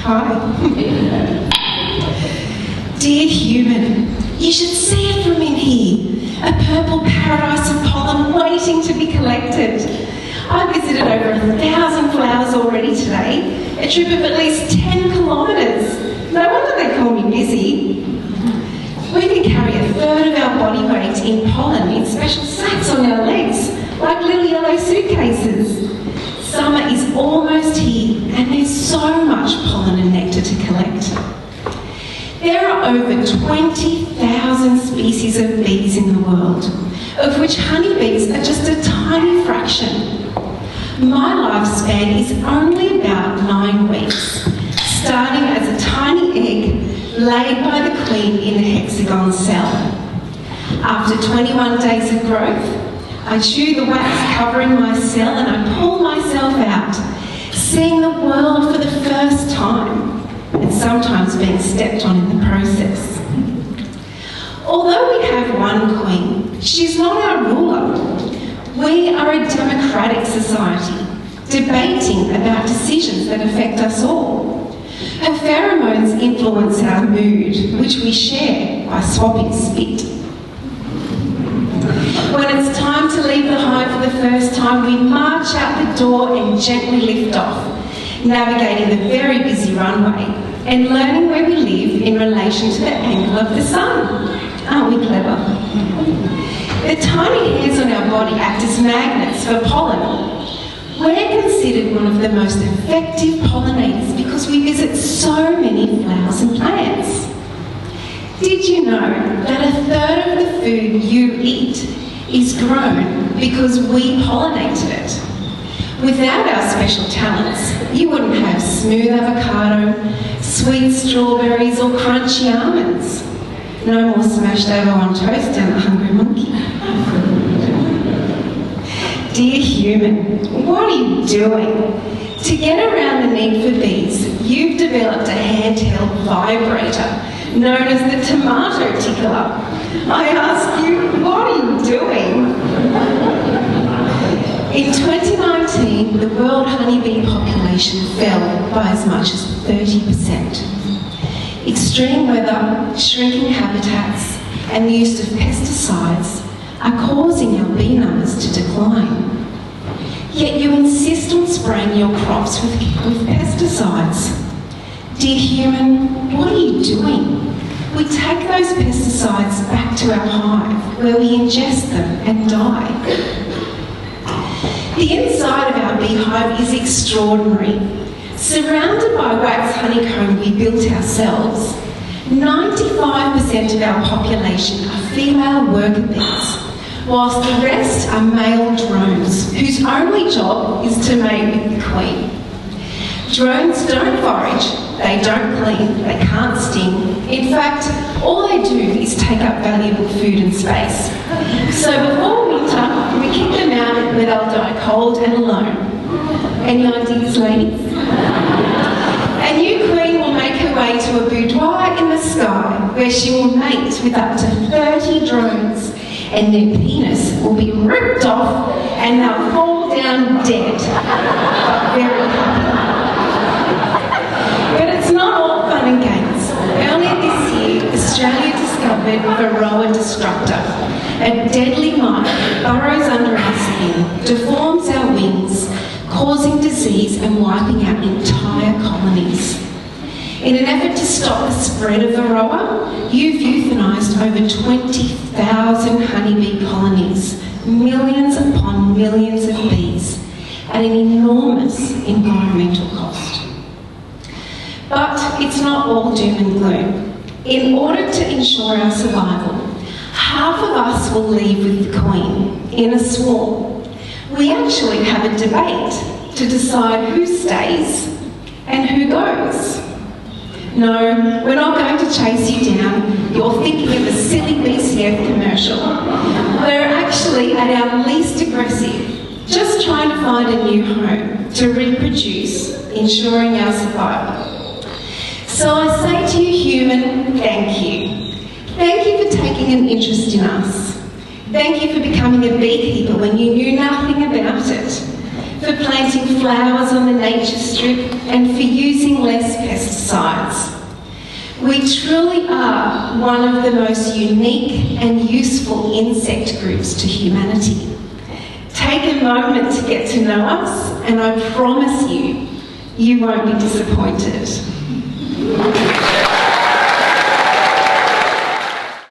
Hi. Dear human, you should see it from in here. A purple paradise of pollen waiting to be collected. I've visited over 1,000 flowers already today, a trip of at least 10 kilometres. No wonder they call me busy. We can carry 1/3 of our body weight in pollen in special sacks on our legs, like little yellow suitcases. Summer is almost here, and there's so much pollen and nectar to collect. There are over 20,000 species of bees in the world, of which honeybees are just a tiny fraction. My lifespan is only about 9 weeks, starting as a tiny egg laid by the queen in the hexagon cell. After 21 days of growth, I chew the wax covering my cell and I pull myself out, seeing the world for the first time, and sometimes being stepped on in the process. Although we have one queen, she's not our ruler. We are a democratic society, debating about decisions that affect us all. Her pheromones influence our mood, which we share by swapping spit. When it's time to leave the hive for the first time, we march out the door and gently lift off, navigating the very busy runway and learning where we live in relation to the angle of the sun. Aren't we clever? The tiny hairs on our body act as magnets for pollen. We're considered one of the most effective pollinators because we visit so many flowers and plants. Did you know that 1/3 of the food you eat is grown because we pollinated it? Without our special talents, you wouldn't have smooth avocado, sweet strawberries or crunchy almonds. No more smashed over on toast down the hungry monkey. Dear human, what are you doing? To get around the need for bees, you've developed a handheld vibrator known as the tomato tickler. I ask you, what are you doing? In 2019, the world honeybee population fell by as much as 30%. Extreme weather, shrinking habitats, and the use of pesticides are causing our bee numbers to decline. Yet you insist on spraying your crops with pesticides. Dear human, what are you doing? We take those pesticides back to our hive, where we ingest them and die. The inside of our beehive is extraordinary. Surrounded by wax honeycomb we built ourselves, 95% of our population are female worker bees, whilst the rest are male drones, whose only job is to mate with the queen. Drones don't forage, they don't clean, they can't sting. In fact, all they do is take up valuable food and space. So before winter, we kick them out where they'll die cold and alone. Any ideas, ladies? A new queen will make her way to a boudoir in the sky, where she will mate with up to 30 drones, and their penis will be ripped off and they'll fall down dead, but very happy. But it's not all fun and games. Earlier this year, Australia discovered Varroa destructor, a deadly mite that burrows under our skin, deforms our wings, causing disease and wiping out entire colonies. In an effort to stop the spread of Varroa, you've euthanised over 20,000 honeybee colonies, millions upon millions of bees, at an enormous environmental cost. But it's not all doom and gloom. In order to ensure our survival, half of us will leave with the queen in a swarm. We actually have a debate to decide who stays and who goes. No, we're not going to chase you down. You're thinking of a silly BCF commercial. We're actually at our least aggressive, just trying to find a new home to reproduce, ensuring our survival. So I say to you, human, thank you. Thank you for taking an interest in us. Thank you for becoming a beekeeper when you knew nothing about it. For planting flowers on the nature strip, and for using less pesticides. We truly are one of the most unique and useful insect groups to humanity. Take a moment to get to know us, and I promise you, you won't be disappointed.